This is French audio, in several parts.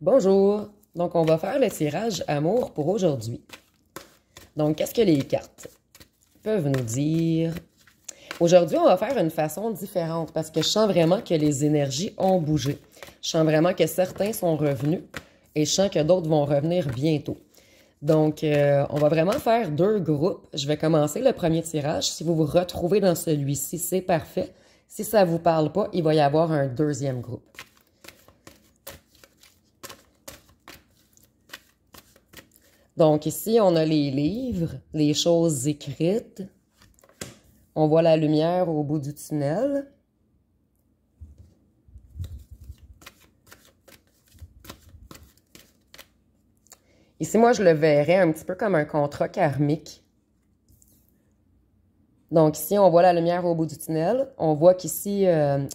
Bonjour! Donc, on va faire le tirage amour pour aujourd'hui. Donc, qu'est-ce que les cartes peuvent nous dire? Aujourd'hui, on va faire une façon différente parce que je sens vraiment que les énergies ont bougé. Je sens vraiment que certains sont revenus et je sens que d'autres vont revenir bientôt. Donc, on va vraiment faire deux groupes. Je vais commencer le premier tirage. Si vous vous retrouvez dans celui-ci, c'est parfait. Si ça ne vous parle pas, il va y avoir un deuxième groupe. Donc ici, on a les livres, les choses écrites. On voit la lumière au bout du tunnel. Ici, moi, je le verrais un petit peu comme un contrat karmique. Donc ici, on voit la lumière au bout du tunnel. On voit qu'ici,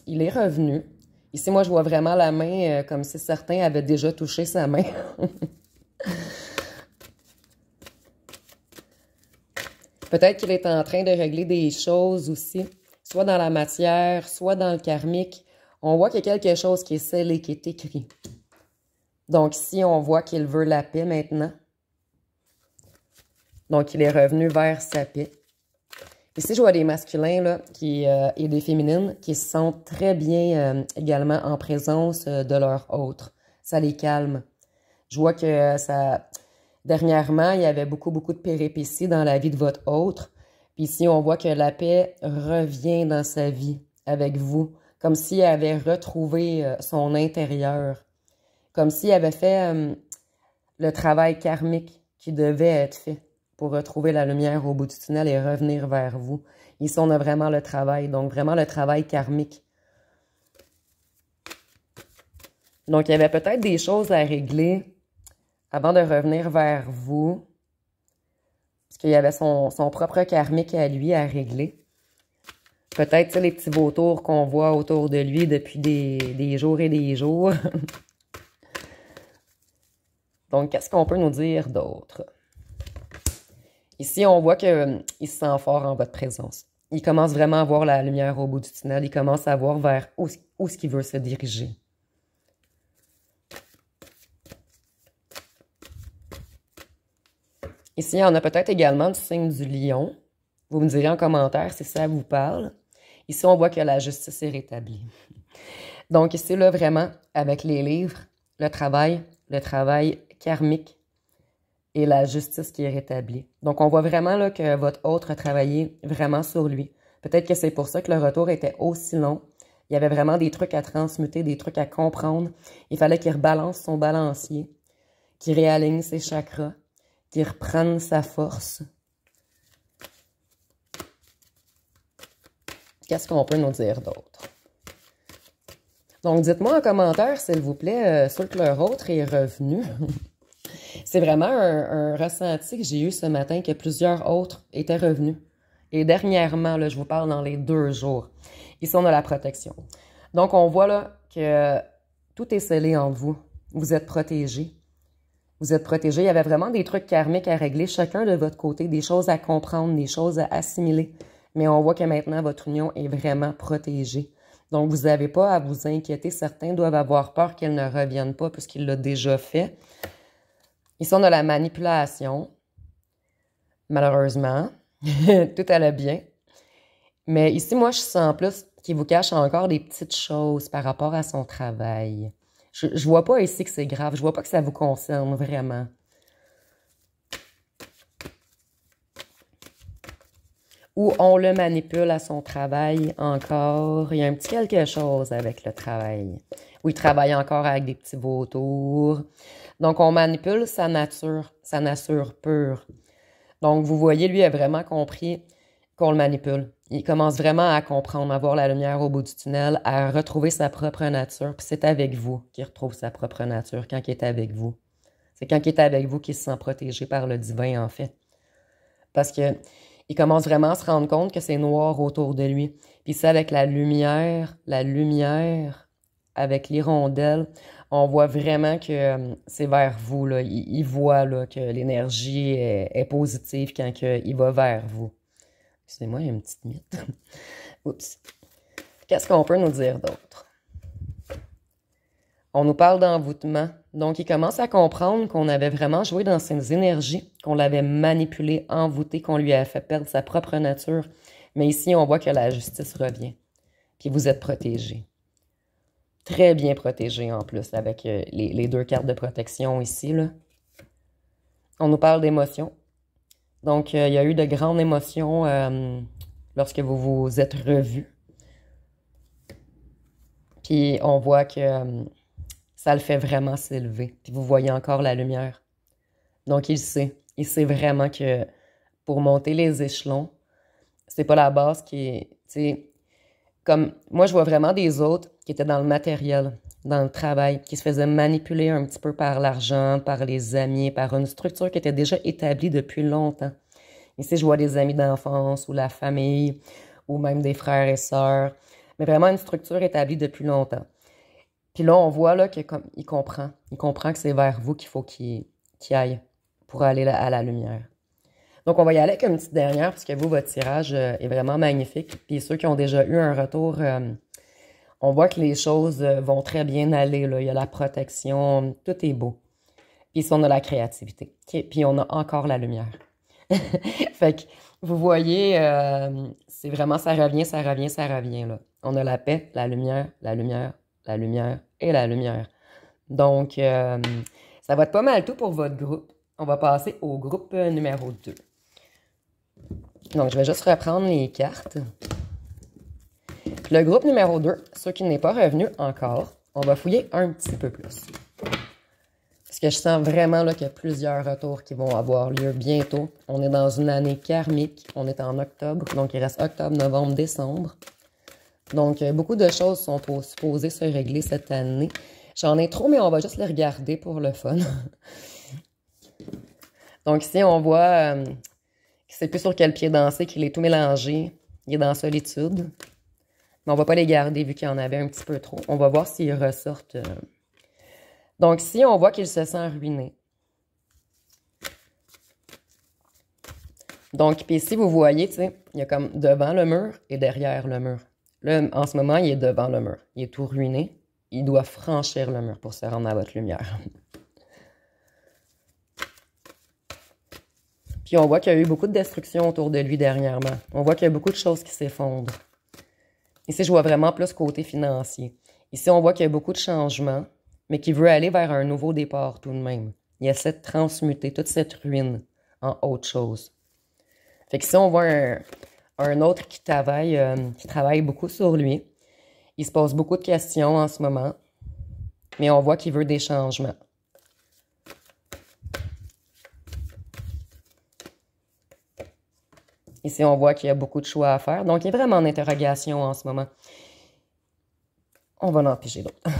il est revenu. Ici, moi, je vois vraiment la main comme si certains avaient déjà touché sa main. Peut-être qu'il est en train de régler des choses aussi, soit dans la matière, soit dans le karmique. On voit qu'il y a quelque chose qui est scellé, qui est écrit. Donc ici, on voit qu'il veut la paix maintenant. Donc, il est revenu vers sa paix. Ici, je vois des masculins là, et des féminines qui se sentent très bien également en présence de leur autre. Ça les calme. Je vois que ça... Dernièrement, il y avait beaucoup de péripéties dans la vie de votre autre. Puis ici, on voit que la paix revient dans sa vie avec vous, comme s'il avait retrouvé son intérieur, comme s'il avait fait le travail karmique qui devait être fait pour retrouver la lumière au bout du tunnel et revenir vers vous. Ici, on a vraiment le travail, donc vraiment le travail karmique. Donc, il y avait peut-être des choses à régler avant de revenir vers vous, parce qu'il y avait son propre karmique à lui à régler. Peut-être les petits vautours qu'on voit autour de lui depuis des jours et des jours. Donc, qu'est-ce qu'on peut nous dire d'autre? Ici, on voit qu'il se sent fort en votre présence. Il commence vraiment à voir la lumière au bout du tunnel. Il commence à voir vers où est-ce qu'il veut se diriger. Ici, on a peut-être également le signe du lion. Vous me direz en commentaire si ça vous parle. Ici, on voit que la justice est rétablie. Donc ici, là, vraiment, avec les livres, le travail karmique et la justice qui est rétablie. Donc, on voit vraiment là, que votre autre a travaillé vraiment sur lui. Peut-être que c'est pour ça que le retour était aussi long. Il y avait vraiment des trucs à transmuter, des trucs à comprendre. Il fallait qu'il rebalance son balancier, qu'il réaligne ses chakras, qu'il reprenne sa force. Qu'est-ce qu'on peut nous dire d'autre? Donc, dites-moi en commentaire, s'il vous plaît, ceux que leur autre est revenu. C'est vraiment un ressenti que j'ai eu ce matin, que plusieurs autres étaient revenus. Et dernièrement, là, je vous parle dans les 2 jours. Ici, on a la protection. Donc, on voit là que tout est scellé en vous. Vous êtes protégés. Vous êtes protégés. Il y avait vraiment des trucs karmiques à régler, chacun de votre côté, des choses à comprendre, des choses à assimiler. Mais on voit que maintenant, votre union est vraiment protégée. Donc, vous n'avez pas à vous inquiéter. Certains doivent avoir peur qu'elle ne revienne pas puisqu'il l'a déjà fait. Ici, on a la manipulation. Malheureusement, tout allait bien. Mais ici, moi, je sens plus qu'il vous cache encore des petites choses par rapport à son travail. Je vois pas ici que c'est grave. Je vois pas que ça vous concerne vraiment. Ou on le manipule à son travail encore. Il y a un petit quelque chose avec le travail. Ou il travaille encore avec des petits vautours. Donc, on manipule sa nature pure. Donc, vous voyez, lui a vraiment compris qu'on le manipule. Il commence vraiment à comprendre, à voir la lumière au bout du tunnel, à retrouver sa propre nature. Puis c'est avec vous qu'il retrouve sa propre nature, quand il est avec vous. C'est quand il est avec vous qu'il se sent protégé par le divin, en fait. Parce que il commence vraiment à se rendre compte que c'est noir autour de lui. Puis ça, avec la lumière avec l'hirondelle, on voit vraiment que c'est vers vous, là. Il voit là, que l'énergie est positive quand il va vers vous. Excusez-moi, il y a une petite mythe. Oups. Qu'est-ce qu'on peut nous dire d'autre? On nous parle d'envoûtement. Donc, il commence à comprendre qu'on avait vraiment joué dans ses énergies, qu'on l'avait manipulé, envoûté, qu'on lui a fait perdre sa propre nature. Mais ici, on voit que la justice revient. Puis vous êtes protégé. Très bien protégé en plus, avec les 2 cartes de protection ici, là. On nous parle d'émotions. Donc, il y a eu de grandes émotions lorsque vous vous êtes revus. Puis, on voit que ça le fait vraiment s'élever. Puis, vous voyez encore la lumière. Donc, il sait. Il sait vraiment que pour monter les échelons, c'est pas la base qui est, tu sais, comme, moi, je vois vraiment des autres qui étaient dans le matériel, dans le travail, qui se faisaient manipuler un petit peu par l'argent, par les amis, par une structure qui était déjà établie depuis longtemps. Ici, je vois des amis d'enfance ou la famille ou même des frères et sœurs, mais vraiment une structure établie depuis longtemps. Puis là, on voit là qu'il comprend. Il comprend que c'est vers vous qu'il faut qu'il aille pour aller à la lumière. Donc, on va y aller avec une petite dernière, parce que vous, votre tirage est vraiment magnifique. Puis ceux qui ont déjà eu un retour, on voit que les choses vont très bien aller, là. Il y a la protection, tout est beau. Puis ici, on a la créativité. Puis on a encore la lumière. Fait que, vous voyez, c'est vraiment ça revient, ça revient, ça revient, là. On a la paix, la lumière, la lumière, la lumière et la lumière. Donc, ça va être pas mal tout pour votre groupe. On va passer au groupe numéro 2. Donc, je vais juste reprendre les cartes. Le groupe numéro 2, ceux qui n'est pas revenu encore, on va fouiller un petit peu plus. Parce que je sens vraiment là, qu'il y a plusieurs retours qui vont avoir lieu bientôt. On est dans une année karmique. On est en octobre. Donc, il reste octobre, novembre, décembre. Donc, beaucoup de choses sont supposées se régler cette année. J'en ai trop, mais on va juste les regarder pour le fun. Donc, ici, on voit qu'il ne sait plus sur quel pied danser, qu'il est tout mélangé. Il est dans la solitude. Mais on ne va pas les garder vu qu'il y en avait un petit peu trop. On va voir s'ils ressortent. Donc, ici, on voit qu'il se sent ruiné. Donc, puis ici, vous voyez, tu sais, il y a comme devant le mur et derrière le mur. Là, en ce moment, il est devant le mur. Il est tout ruiné. Il doit franchir le mur pour se rendre à votre lumière. Puis on voit qu'il y a eu beaucoup de destruction autour de lui dernièrement. On voit qu'il y a beaucoup de choses qui s'effondrent. Ici, je vois vraiment plus côté financier. Ici, on voit qu'il y a beaucoup de changements, mais qu'il veut aller vers un nouveau départ tout de même. Il essaie de transmuter toute cette ruine en autre chose. Fait qu'ici, on voit un autre qui travaille beaucoup sur lui. Il se pose beaucoup de questions en ce moment, mais on voit qu'il veut des changements. Ici, on voit qu'il y a beaucoup de choix à faire. Donc, il est vraiment en interrogation en ce moment. On va en piger d'autres.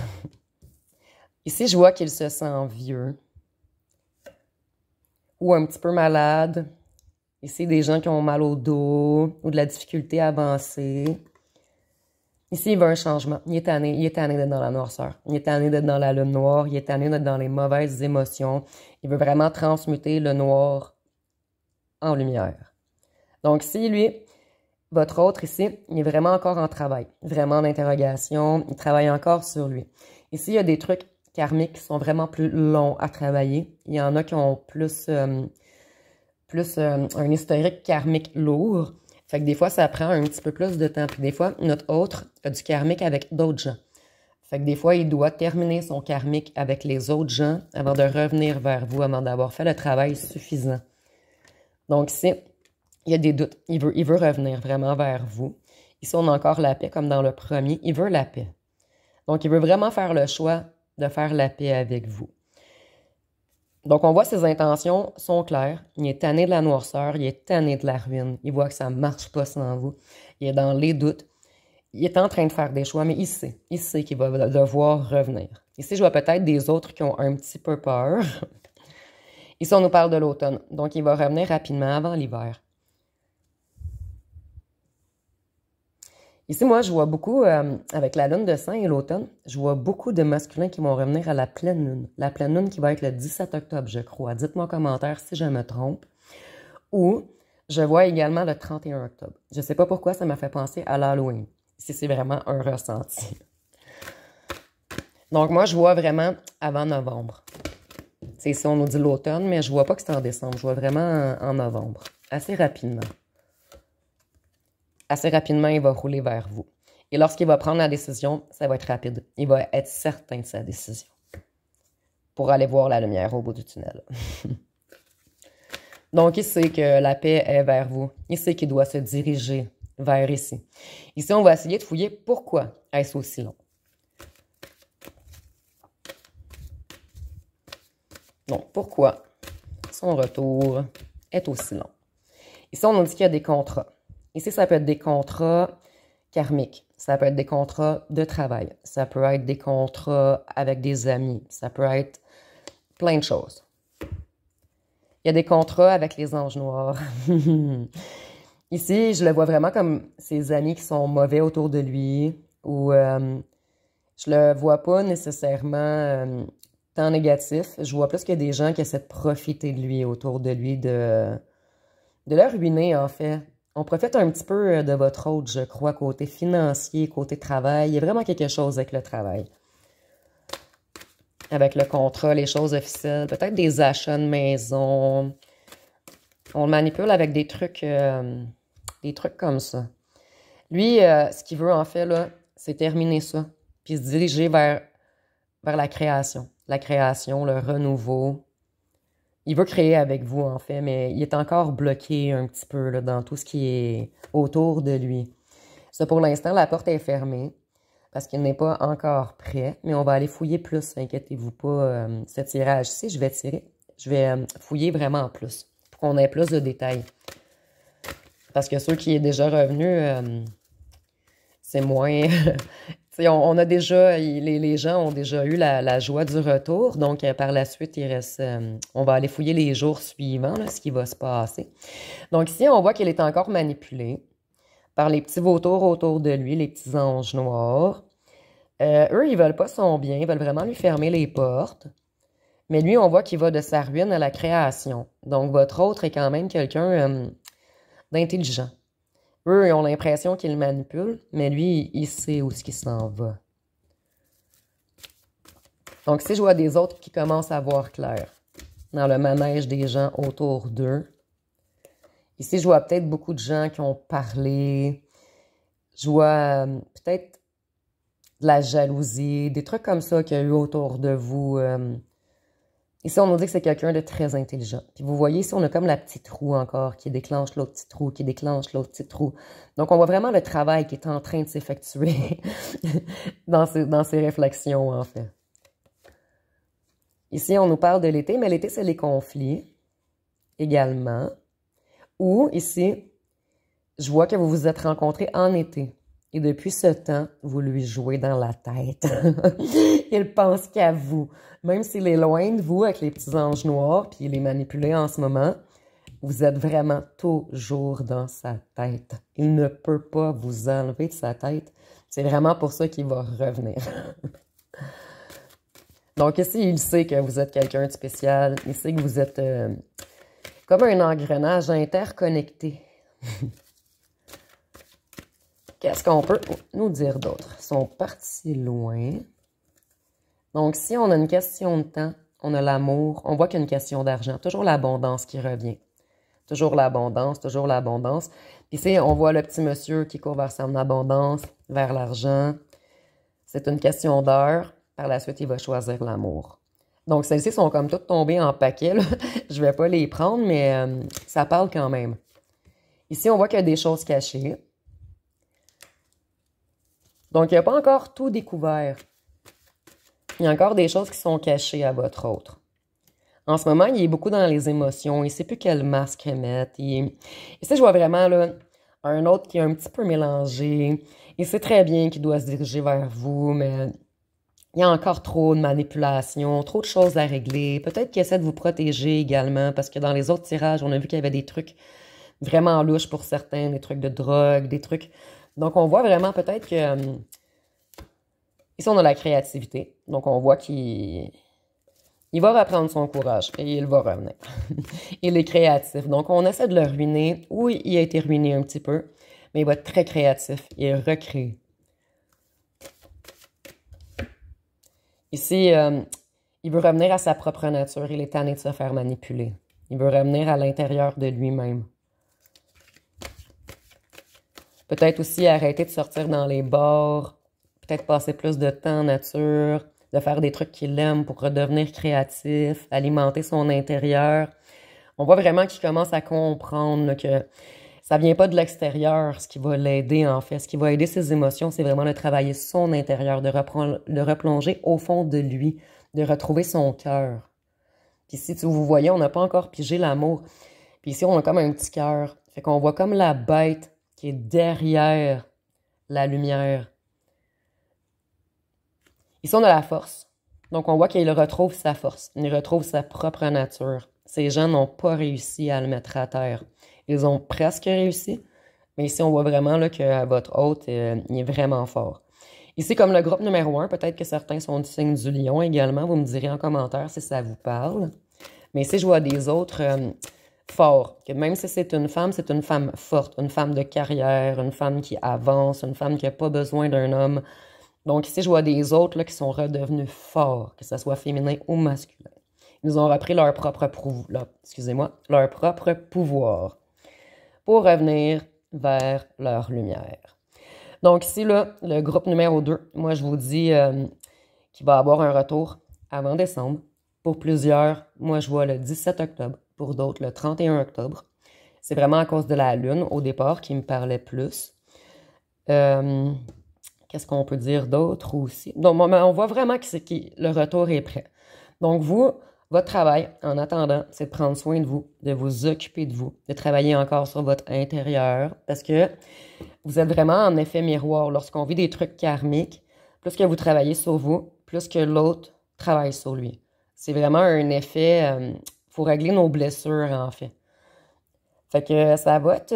Ici, je vois qu'il se sent vieux ou un petit peu malade. Ici, des gens qui ont mal au dos ou de la difficulté à avancer. Ici, il veut un changement. Il est tanné d'être dans la noirceur. Il est tanné d'être dans la lune noire. Il est tanné d'être dans les mauvaises émotions. Il veut vraiment transmuter le noir en lumière. Donc, si lui, votre autre ici, il est vraiment encore en travail, vraiment en interrogation, il travaille encore sur lui. Ici, il y a des trucs karmiques qui sont vraiment plus longs à travailler. Il y en a qui ont plus un historique karmique lourd. Fait que des fois, ça prend un petit peu plus de temps. Puis des fois, notre autre a du karmique avec d'autres gens. Fait que des fois, il doit terminer son karmique avec les autres gens avant de revenir vers vous, avant d'avoir fait le travail suffisant. Donc, ici, il y a des doutes. Il veut revenir vraiment vers vous. Ici, on a encore la paix comme dans le premier. Il veut la paix. Donc, il veut vraiment faire le choix de faire la paix avec vous. Donc, on voit ses intentions sont claires. Il est tanné de la noirceur. Il est tanné de la ruine. Il voit que ça ne marche pas sans vous. Il est dans les doutes. Il est en train de faire des choix, mais il sait. Il sait qu'il va devoir revenir. Ici, je vois peut-être des autres qui ont un petit peu peur. Ici, on nous parle de l'automne. Donc, il va revenir rapidement avant l'hiver. Ici, moi, je vois beaucoup, avec la lune de sang et l'automne, je vois beaucoup de masculins qui vont revenir à la pleine lune. La pleine lune qui va être le 17 octobre, je crois. Dites-moi en commentaire si je me trompe. Ou, je vois également le 31 octobre. Je ne sais pas pourquoi ça m'a fait penser à l'Halloween. Ici, c'est vraiment un ressenti. Donc, moi, je vois vraiment avant novembre. C'est ici, on nous dit l'automne, mais je vois pas que c'est en décembre. Je vois vraiment en novembre. Assez rapidement. Assez rapidement, il va rouler vers vous. Et lorsqu'il va prendre la décision, ça va être rapide. Il va être certain de sa décision. Pour aller voir la lumière au bout du tunnel. Donc, il sait que la paix est vers vous. Il sait qu'il doit se diriger vers ici. Ici, on va essayer de fouiller pourquoi est-ce aussi long. Donc, pourquoi son retour est aussi long. Ici, on nous dit qu'il y a des contrats. Ici, ça peut être des contrats karmiques. Ça peut être des contrats de travail. Ça peut être des contrats avec des amis. Ça peut être plein de choses. Il y a des contrats avec les anges noirs. Ici, je le vois vraiment comme ses amis qui sont mauvais autour de lui, ou je le vois pas nécessairement tant négatif. Je vois plus qu'il y a des gens qui essaient de profiter de lui autour de lui, de le ruiner en fait. On profite un petit peu de votre autre, je crois, côté financier, côté travail. Il y a vraiment quelque chose avec le travail. Avec le contrat, les choses officielles, peut-être des achats de maison. On le manipule avec des trucs comme ça. Lui, ce qu'il veut en fait, là, c'est terminer ça, puis se diriger vers la création. La création, le renouveau. Il veut créer avec vous, en fait, mais il est encore bloqué un petit peu là, dans tout ce qui est autour de lui. Ça, pour l'instant, la porte est fermée. Parce qu'il n'est pas encore prêt, mais on va aller fouiller plus, inquiétez-vous pas, ce tirage-ci, je vais tirer, je vais fouiller vraiment plus, pour qu'on ait plus de détails. Parce que ceux qui est déjà revenu, c'est moins... on a déjà, les gens ont déjà eu la joie du retour, donc par la suite, il reste, on va aller fouiller les jours suivants, là, ce qui va se passer. Donc ici, on voit qu'il est encore manipulé par les petits vautours autour de lui, les petits anges noirs. Eux, ils veulent pas son bien, ils veulent vraiment lui fermer les portes. Mais lui, on voit qu'il va de sa ruine à la création. Donc, votre autre est quand même quelqu'un d'intelligent. Eux, ils ont l'impression qu'il le manipule, mais lui, il sait où est-ce qu'il s'en va. Donc, si je vois des autres qui commencent à voir clair dans le manège des gens autour d'eux, ici, je vois peut-être beaucoup de gens qui ont parlé. Je vois peut-être de la jalousie, des trucs comme ça qu'il y a eu autour de vous. Ici, on nous dit que c'est quelqu'un de très intelligent. Puis vous voyez, ici, on a comme la petite roue encore qui déclenche l'autre petite roue, qui déclenche l'autre petite roue. Donc, on voit vraiment le travail qui est en train de s'effectuer dans ces réflexions, en fait. Ici, on nous parle de l'été, mais l'été, c'est les conflits également. Ou, ici, je vois que vous vous êtes rencontrés en été. Et depuis ce temps, vous lui jouez dans la tête. Il pense qu'à vous. Même s'il est loin de vous avec les petits anges noirs, puis il est manipulé en ce moment, vous êtes vraiment toujours dans sa tête. Il ne peut pas vous enlever de sa tête. C'est vraiment pour ça qu'il va revenir. Donc ici, il sait que vous êtes quelqu'un de spécial. Il sait que vous êtes comme un engrenage interconnecté. Qu'est-ce qu'on peut nous dire d'autre? Ils sont partis loin. Donc, si on a une question de temps, on a l'amour, on voit qu'il y a une question d'argent. Toujours l'abondance qui revient. Toujours l'abondance, toujours l'abondance. Puis ici, on voit le petit monsieur qui court vers son abondance, vers l'argent. C'est une question d'heure. Par la suite, il va choisir l'amour. Donc, celles-ci sont comme toutes tombées en paquet, là. Je ne vais pas les prendre, mais ça parle quand même. Ici, on voit qu'il y a des choses cachées. Donc, il n'y a pas encore tout découvert. Il y a encore des choses qui sont cachées à votre autre. En ce moment, il est beaucoup dans les émotions. Il ne sait plus quel masque mettre. Ici, je vois vraiment là, un autre qui est un petit peu mélangé. Il sait très bien qu'il doit se diriger vers vous, mais il y a encore trop de manipulation, trop de choses à régler. Peut-être qu'il essaie de vous protéger également, parce que dans les autres tirages, on a vu qu'il y avait des trucs vraiment louches pour certains, des trucs de drogue, des trucs... Donc, on voit vraiment peut-être que... ici, on a la créativité. Donc, on voit qu'il va reprendre son courage et il va revenir. Il est créatif. Donc, on essaie de le ruiner. Oui, il a été ruiné un petit peu, mais il va être très créatif. Il recrée. Ici, il veut revenir à sa propre nature. Il est tanné de se faire manipuler. Il veut revenir à l'intérieur de lui-même. Peut-être aussi arrêter de sortir dans les bars. Peut-être passer plus de temps en nature. De faire des trucs qu'il aime pour redevenir créatif. Alimenter son intérieur. On voit vraiment qu'il commence à comprendre là, que ça vient pas de l'extérieur, ce qui va l'aider en fait. Ce qui va aider ses émotions, c'est vraiment de travailler son intérieur, de replonger au fond de lui, de retrouver son cœur. Puis ici, vous voyez, on n'a pas encore pigé l'amour. Puis ici, on a comme un petit cœur. Fait qu'on voit comme la bête qui est derrière la lumière. Ici, on a la force. Donc, on voit qu'il retrouve sa force. Il retrouve sa propre nature. Ces gens n'ont pas réussi à le mettre à terre. Ils ont presque réussi, mais ici, on voit vraiment là, que votre hôte il est vraiment fort. Ici, comme le groupe numéro 1, peut-être que certains sont du signe du lion également. Vous me direz en commentaire si ça vous parle. Mais ici, je vois des autres forts. Que même si c'est une femme forte, une femme de carrière, une femme qui avance, une femme qui n'a pas besoin d'un homme. Donc ici, je vois des autres là, qui sont redevenus forts, que ce soit féminin ou masculin. Ils ont repris leur propre pouvoir pour revenir vers leur lumière. Donc ici, là, le groupe numéro 2, moi, je vous dis qu'il va avoir un retour avant décembre. Pour plusieurs, moi, je vois le 17 octobre. Pour d'autres, le 31 octobre. C'est vraiment à cause de la lune, au départ, qui me parlait plus. Qu'est-ce qu'on peut dire d'autre aussi? Donc, on voit vraiment que le retour est prêt. Donc, vous, votre travail, en attendant, c'est de prendre soin de vous occuper de vous, de travailler encore sur votre intérieur, parce que vous êtes vraiment en effet miroir. Lorsqu'on vit des trucs karmiques, plus que vous travaillez sur vous, plus que l'autre travaille sur lui. C'est vraiment un effet, faut régler nos blessures, en fait. Fait que ça va être,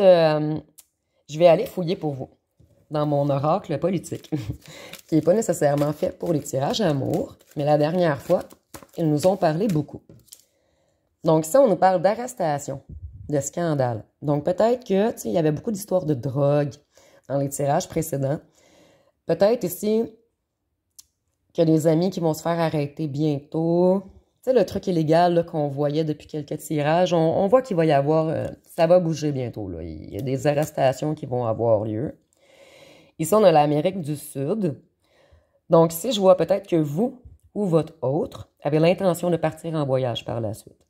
je vais aller fouiller pour vous dans mon oracle politique, qui n'est pas nécessairement fait pour les tirages amour, mais la dernière fois, ils nous ont parlé beaucoup. Donc ça, on nous parle d'arrestation, de scandale. Donc peut-être que, tu sais, il y avait beaucoup d'histoires de drogue dans les tirages précédents. Peut-être ici qu'il y a des amis qui vont se faire arrêter bientôt. Tu sais, le truc illégal qu'on voyait depuis quelques tirages, on voit qu'il va y avoir, ça va bouger bientôt. Là. Il y a des arrestations qui vont avoir lieu. Ici, on a l'Amérique du Sud. Donc ici, je vois peut-être que vous ou votre autre avez l'intention de partir en voyage par la suite.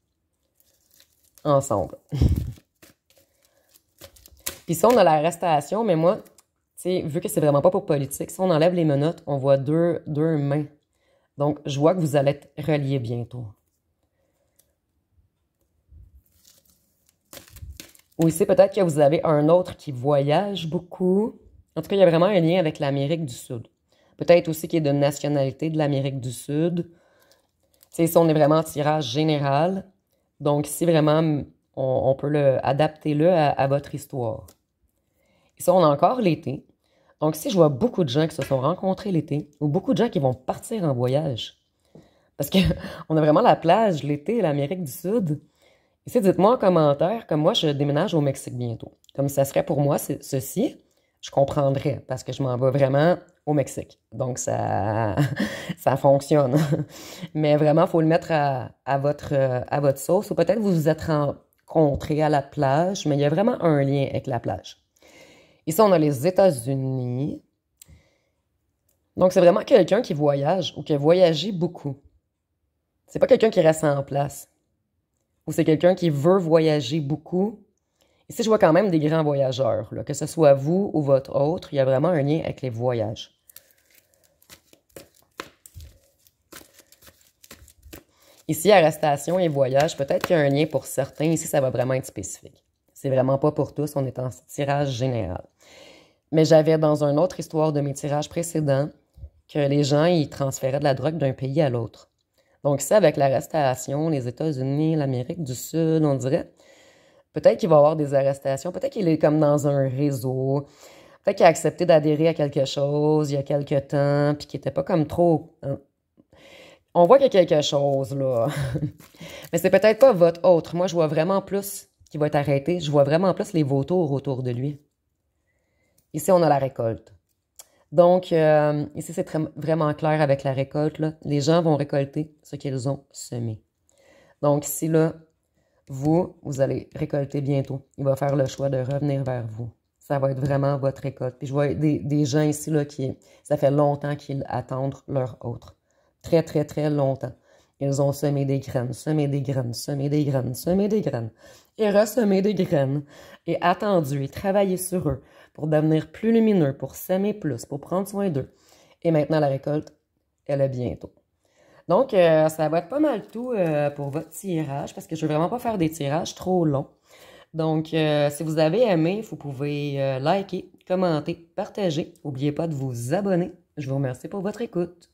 Ensemble. Puis ça, on a l'arrestation, mais moi, tu sais, vu que c'est vraiment pas pour politique, si on enlève les menottes, on voit deux mains. Donc, je vois que vous allez être reliés bientôt. Ou ici, peut-être que vous avez un autre qui voyage beaucoup. En tout cas, il y a vraiment un lien avec l'Amérique du Sud. Peut-être aussi qu'il est de nationalité de l'Amérique du Sud. Tu sais, ici, on est vraiment en tirage général. Donc, ici, vraiment, on peut adapter-le à votre histoire. Ici, on a encore l'été. Donc, ici, je vois beaucoup de gens qui se sont rencontrés l'été ou beaucoup de gens qui vont partir en voyage. Parce qu'on a vraiment la plage l'été, l'Amérique du Sud. Ici, dites-moi en commentaire, comme moi, je déménage au Mexique bientôt. Comme ça serait pour moi, ceci, je comprendrais parce que je m'en vais vraiment au Mexique. Donc, ça fonctionne. Mais vraiment, il faut le mettre à votre sauce. Ou peut-être vous vous êtes rencontrés à la plage, mais il y a vraiment un lien avec la plage. Ici, on a les États-Unis. Donc, c'est vraiment quelqu'un qui voyage ou qui a voyagé beaucoup. C'est pas quelqu'un qui reste en place. Ou c'est quelqu'un qui veut voyager beaucoup. Ici, je vois quand même des grands voyageurs. Là. Que ce soit vous ou votre autre, il y a vraiment un lien avec les voyages. Ici, arrestation et voyage, peut-être qu'il y a un lien pour certains. Ici, ça va vraiment être spécifique. C'est vraiment pas pour tous, on est en tirage général. Mais j'avais dans une autre histoire de mes tirages précédents que les gens, ils transféraient de la drogue d'un pays à l'autre. Donc ça, avec l'arrestation, les États-Unis, l'Amérique du Sud, on dirait, peut-être qu'il va y avoir des arrestations, peut-être qu'il est comme dans un réseau, peut-être qu'il a accepté d'adhérer à quelque chose il y a quelque temps, puis qu'il n'était pas comme trop... On voit qu'il y a quelque chose, là. Mais c'est peut-être pas votre autre. Moi, je vois vraiment plus qui va être arrêté. Je vois vraiment plus les vautours autour de lui. Ici, on a la récolte. Donc, ici, c'est vraiment clair avec la récolte, là. Les gens vont récolter ce qu'ils ont semé. Donc, ici, là, vous allez récolter bientôt. Il va faire le choix de revenir vers vous. Ça va être vraiment votre récolte. Puis je vois des gens ici, là, ça fait longtemps qu'ils attendent leur autre. Très, très, très longtemps. Ils ont semé des graines, semé des graines, semé des graines, semé des graines, et ressemé des graines, et attendu, et travaillé sur eux pour devenir plus lumineux, pour s'aimer plus, pour prendre soin d'eux. Et maintenant, la récolte, elle est bientôt. Donc, ça va être pas mal tout pour votre tirage, parce que je ne veux vraiment pas faire des tirages trop longs. Donc, si vous avez aimé, vous pouvez liker, commenter, partager. N'oubliez pas de vous abonner. Je vous remercie pour votre écoute.